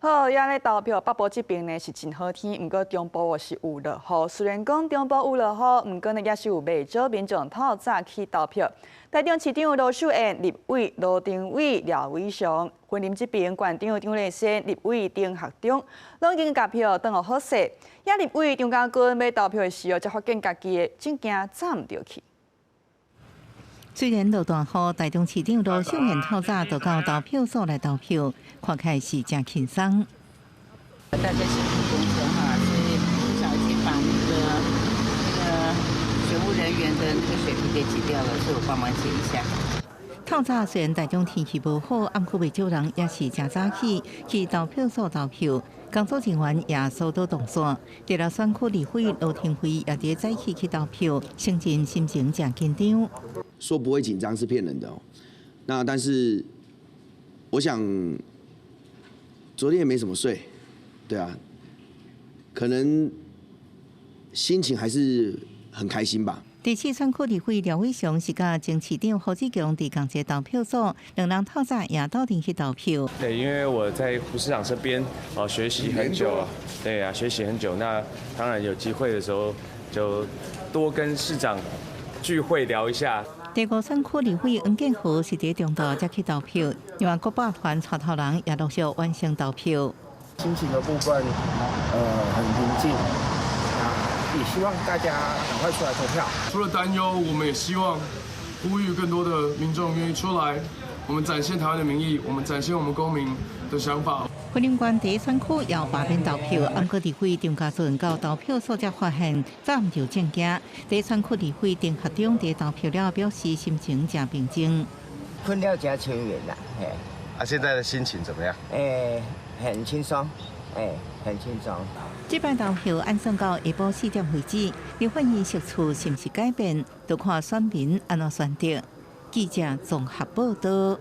好，遐咧投票，北部这边呢是真好天，毋过中部是有落雨。虽然讲中部有落雨，毋过呢也是有袂少民众透早去投票。台中市长罗秀燕、立委罗定伟、廖伟雄，云林这边县长张立先、立委丁学忠，拢已经投票当好好势。遐立委张家军要投票的时候，才发现家己的证件走毋着去。 虽然落大雨，台中市长罗秀燕透早就到投票所来投票，看起来是真轻松。大家辛苦工作哈，所以不小心把那个选务人员的那个水瓶给挤掉了，所以我帮忙解一下。 透早虽然台中天气无好，暗区袂少人也是真早去投票所投票。工作人员也疏导动线，第六选区立委罗廷辉也伫早起去投票，心情真紧张。说不会紧张是骗人的哦。那但是，我想昨天也没什么睡，对啊，可能心情还是很开心吧。 第四选区立委廖伟雄是甲前市长胡志强伫同一投票所，两人透早也到庭去投票。对，因为我在胡市长身边学习很久，对啊，学习很久。那当然有机会的时候，就多跟市长聚会聊一下。第五选区立委黄建和是伫中昼才去投票，另外国八团带头人也陆续完成投票。心情的部分，很平静。 也希望大家赶快出来投票。除了担忧，我们也希望呼吁更多的民众愿意出来，我们展现台湾的民意，我们展现我们公民的想法。云林县第一选区也有罢免投票，暗过立委张家俊到投票所才发现走唔着证件。第一选区立委丁学忠伫投票了表示心情真平静。困了真清远啦，嘿。啊，现在的心情怎么样？很轻松，很轻松。 这摆投票按算到下晡4点为止，立法院席次是毋是改变，就看选民安怎选择。记者综合报道。